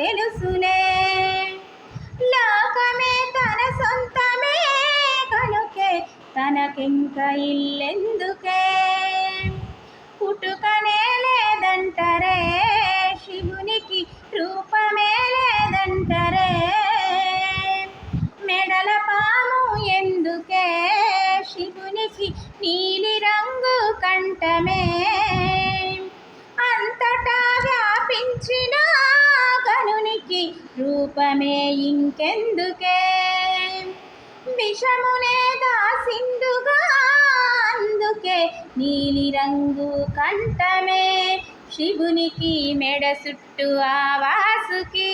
తెలుసులే. లోకమే తన సొంతమే కనుకే తనకింక ఇల్లెందుకే. పుట్టుకనే లేదంటరే శివునికి రూపమే లేదంటరే. మెడల పాము ఎందుకే శివునికి నీలి రంగు కంఠమే. అంతటా వ్యాపించిన గనునికి రూపమే ఇంకెందుకే. విషమునే దాసిందుగా అందుకే నీలి రంగు కంఠమే శివునికి మెడ చుట్టూ ఆ వాసుకి.